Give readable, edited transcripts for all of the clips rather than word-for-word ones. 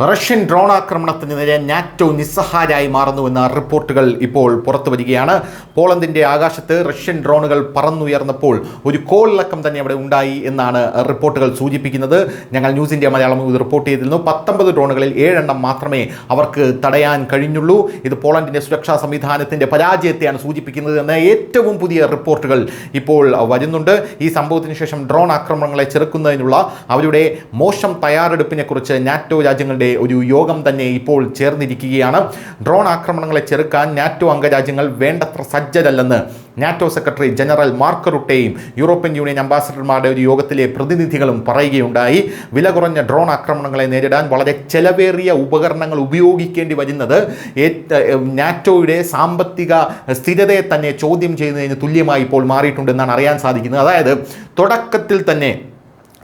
Russian drone ആക്രമണത്തിനെതിരെ NATO നിസ്സഹായരായി മാറുന്നുവെന്ന റിപ്പോർട്ടുകൾ ഇപ്പോൾ പുറത്തു വരികയാണ്. പോളണ്ടിന്റെ ആകാശത്ത് റഷ്യൻ ഡ്രോണുകൾ പറന്നുയർന്നപ്പോൾ ഒരു കോളിളക്കം തന്നെ അവിടെ ഉണ്ടായി എന്നാണ് റിപ്പോർട്ടുകൾ സൂചിപ്പിക്കുന്നത്. ഞങ്ങൾ ന്യൂസ് ഇന്ത്യ മലയാളം ഇത് റിപ്പോർട്ട് ചെയ്തിരുന്നു. 19 ഡ്രോണുകളിൽ 7 എണ്ണം മാത്രമേ അവർക്ക് തടയാൻ കഴിഞ്ഞുള്ളൂ. ഇത് പോളണ്ടിന്റെ സുരക്ഷാ സംവിധാനത്തിന്റെ പരാജയത്തെയാണ് സൂചിപ്പിക്കുന്നത് എന്ന ഏറ്റവും പുതിയ റിപ്പോർട്ടുകൾ ഇപ്പോൾ വരുന്നുണ്ട്. ഈ സംഭവത്തിന് ശേഷം ഡ്രോൺ ആക്രമണങ്ങളെ ചെറുക്കുന്നതിനുള്ള അവരുടെ മോശം തയ്യാറെടുപ്പിനെ കുറിച്ച് നാറ്റോ രാജ്യങ്ങളുടെ ഒരു യോഗം തന്നെ ഇപ്പോൾ ചേർന്നിരിക്കുകയാണ്. ഡ്രോൺ ആക്രമണങ്ങളെ ചെറുക്കാൻ നാറ്റോ അംഗരാജ്യങ്ങൾ വേണ്ടത്ര സജ്ജരല്ലെന്ന് നാറ്റോ സെക്രട്ടറി ജനറൽ മാർക്ക് റുട്ടെയും യൂറോപ്യൻ യൂണിയൻ അംബാസഡർമാരുടെ ഒരു യോഗത്തിലെ പ്രതിനിധികളും പറയുകയുണ്ടായി. വില കുറഞ്ഞ ഡ്രോൺ ആക്രമണങ്ങളെ നേരിടാൻ വളരെ ചെലവേറിയ ഉപകരണങ്ങൾ ഉപയോഗിക്കേണ്ടി വരുന്നത് നാറ്റോയുടെ സാമ്പത്തിക സ്ഥിരതയെ തന്നെ ചോദ്യം ചെയ്യുന്നതിന് തുല്യമായി ഇപ്പോൾ മാറിയിട്ടുണ്ടെന്നാണ് അറിയാൻ സാധിക്കുന്നത്. അതായത് തുടക്കത്തിൽ തന്നെ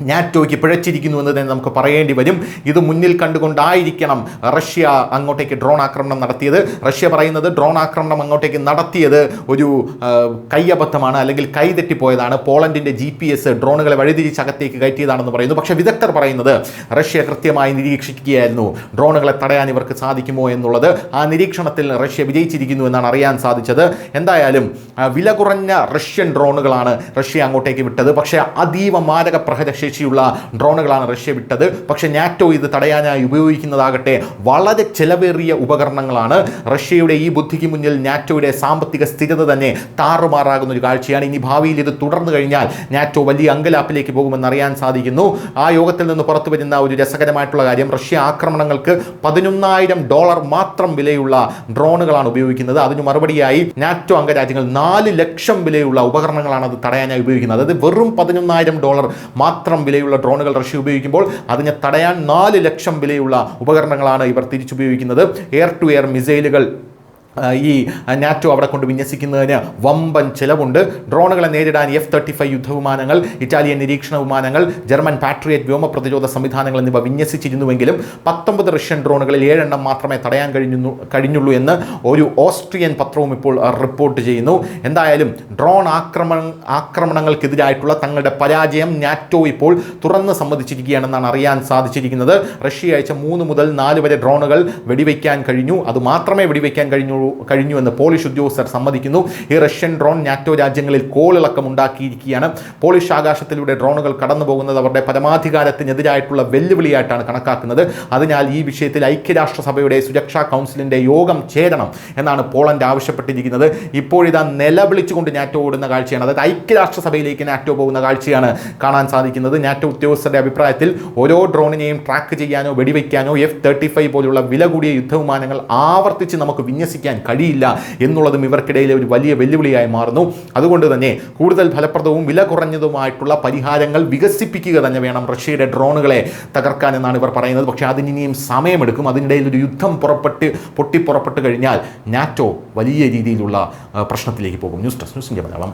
നാറ്റോയ്ക്ക് പിഴച്ചിരിക്കുന്നു എന്ന് തന്നെ നമുക്ക് പറയേണ്ടി വരും. ഇത് മുന്നിൽ കണ്ടുകൊണ്ടായിരിക്കണം റഷ്യ അങ്ങോട്ടേക്ക് ഡ്രോൺ ആക്രമണം നടത്തിയത്. റഷ്യ പറയുന്നത് ഡ്രോൺ ആക്രമണം അങ്ങോട്ടേക്ക് നടത്തിയത് ഒരു കയ്യബദ്ധമാണ്, അല്ലെങ്കിൽ കൈതെറ്റിപ്പോയതാണ്, പോളണ്ടിൻ്റെ GPS ഡ്രോണുകളെ വഴിതിരിച്ചകത്തേക്ക് കയറ്റിയതാണെന്ന് പറയുന്നു. പക്ഷേ വിദഗ്ധർ പറയുന്നത് റഷ്യ കൃത്യമായി നിരീക്ഷിക്കുകയായിരുന്നു ഡ്രോണുകളെ തടയാൻ ഇവർക്ക് സാധിക്കുമോ എന്നുള്ളത്. ആ നിരീക്ഷണത്തിൽ റഷ്യ വിജയിച്ചിരിക്കുന്നു എന്നാണ് അറിയാൻ സാധിച്ചത്. എന്തായാലും വില കുറഞ്ഞ റഷ്യൻ ഡ്രോണുകളാണ് റഷ്യ അങ്ങോട്ടേക്ക് വിട്ടത്. പക്ഷേ അതീവ മാരക പ്രഹരശേഷി ുള്ള ഡ്രോണുകളാണ് റഷ്യ വിട്ടത്. പക്ഷേ നാറ്റോ ഇത് തടയാനായി ഉപയോഗിക്കുന്നതാകട്ടെ വളരെ ചെലവേറിയ ഉപകരണങ്ങളാണ്. റഷ്യയുടെ ഈ ബുദ്ധിക്ക് മുന്നിൽ നാറ്റോയുടെ സാമ്പത്തിക സ്ഥിരത തന്നെ താറുമാറാകുന്ന ഒരു കാഴ്ചയാണ്. ഇനി ഭാവിയിൽ ഇത് തുടർന്നു കഴിഞ്ഞാൽ നാറ്റോ വലിയ അങ്കലാപ്പിലേക്ക് പോകുമെന്ന് അറിയാൻ സാധിക്കുന്നു. ആ യോഗത്തിൽ നിന്ന് പുറത്തു വരുന്ന ഒരു രസകരമായിട്ടുള്ള കാര്യം, റഷ്യ ആക്രമണങ്ങൾക്ക് $11,000 മാത്രം വിലയുള്ള ഡ്രോണുകളാണ് ഉപയോഗിക്കുന്നത്. അതിന് മറുപടിയായി നാറ്റോ അംഗരാജ്യങ്ങൾ 4 ലക്ഷം വിലയുള്ള ഉപകരണങ്ങളാണ് അത് തടയാനായി ഉപയോഗിക്കുന്നത്. അത് വെറും $11,000 മാത്രം വിലയുള്ള ഡ്രോണുകൾ റഷ്യ ഉപയോഗിക്കുമ്പോൾ അതിനെ തടയാൻ 4 ലക്ഷം വിലയുള്ള ഉപകരണങ്ങളാണ് ഇവർ തിരിച്ചുപയോഗിക്കുന്നത്. എയർ ടു എയർ മിസൈലുകൾ ഈ നാറ്റോ അവിടെ കൊണ്ട് വിന്യസിക്കുന്നതിന് വമ്പൻ ചിലവുണ്ട്. ഡ്രോണുകളെ നേരിടാൻ F-35 യുദ്ധവിമാനങ്ങൾ, ഇറ്റാലിയൻ നിരീക്ഷണ വിമാനങ്ങൾ, ജർമ്മൻ പാട്രിയറ്റ് വ്യോമ പ്രതിരോധ സംവിധാനങ്ങൾ എന്നിവ വിന്യസിച്ചിരുന്നുവെങ്കിലും 19 റഷ്യൻ ഡ്രോണുകളിൽ 7 എണ്ണം മാത്രമേ തടയാൻ കഴിഞ്ഞുള്ളൂ എന്ന് ഒരു ഓസ്ട്രിയൻ പത്രവും ഇപ്പോൾ റിപ്പോർട്ട് ചെയ്യുന്നു. എന്തായാലും ഡ്രോൺ ആക്രമണങ്ങൾക്കെതിരായിട്ടുള്ള തങ്ങളുടെ പരാജയം നാറ്റോ ഇപ്പോൾ തുറന്ന് സമ്മതിച്ചിരിക്കുകയാണെന്നാണ് അറിയാൻ സാധിച്ചിരിക്കുന്നത്. റഷ്യ അയച്ച 3 മുതൽ 4 വരെ ഡ്രോണുകൾ വെടിവെക്കാൻ കഴിഞ്ഞു. അതുമാത്രമേ വെടിവെക്കാൻ കഴിഞ്ഞുവെന്ന് പോളിഷ് ഉദ്യോഗസ്ഥർ സമ്മതിക്കുന്നു. ഈ റഷ്യൻ ഡ്രോൺ നാറ്റോ രാജ്യങ്ങളിൽ കോളിളക്കം ഉണ്ടാക്കിയിരിക്കുകയാണ്. പോളിഷ് ആകാശത്തിലൂടെ ഡ്രോണുകൾ കടന്നു പോകുന്നത് അവരുടെ പരമാധികാരത്തിനെതിരായിട്ടുള്ള വെല്ലുവിളിയായിട്ടാണ് കണക്കാക്കുന്നത്. അതിനാൽ ഈ വിഷയത്തിൽ ഐക്യരാഷ്ട്രസഭയുടെ സുരക്ഷാ കൗൺസിലിൻ്റെ യോഗം ചേരണം എന്നാണ് പോളണ്ട് ആവശ്യപ്പെട്ടിരിക്കുന്നത്. ഇപ്പോഴിതാ നിലവിളിച്ചുകൊണ്ട് നാറ്റോ ഓടുന്ന കാഴ്ചയാണ്, അതായത് ഐക്യരാഷ്ട്രസഭയിലേക്ക് നാറ്റോ പോകുന്ന കാഴ്ചയാണ് കാണാൻ സാധിക്കുന്നത്. നാറ്റോ ഉദ്യോഗസ്ഥരുടെ അഭിപ്രായത്തിൽ ഓരോ ഡ്രോണിനെയും ട്രാക്ക് ചെയ്യാനോ വെടിവെക്കാനോ F-35 പോലുള്ള വില കൂടിയ യുദ്ധവിമാനങ്ങൾ ആവർത്തിച്ച് നമുക്ക് വിന്യസിക്കാൻ കഴിയില്ല എന്നുള്ളതും ഇവർക്കിടയിലെ ഒരു വലിയ വെല്ലുവിളിയായി മാറുന്നു. അതുകൊണ്ട് തന്നെ കൂടുതൽ ഫലപ്രദവും വില കുറഞ്ഞതുമായിട്ടുള്ള പരിഹാരങ്ങൾ വികസിപ്പിക്കുക തന്നെ വേണം റഷ്യയുടെ ഡ്രോണുകളെ തകർക്കാൻ എന്നാണ് ഇവർ പറയുന്നത്. പക്ഷേ അതിനിയും സമയമെടുക്കും. അതിനിടയിൽ ഒരു യുദ്ധം പൊട്ടിപ്പുറപ്പെട്ട് കഴിഞ്ഞാൽ നാറ്റോ വലിയ രീതിയിലുള്ള പ്രശ്നത്തിലേക്ക് പോകും. News desk, news India Malayalam.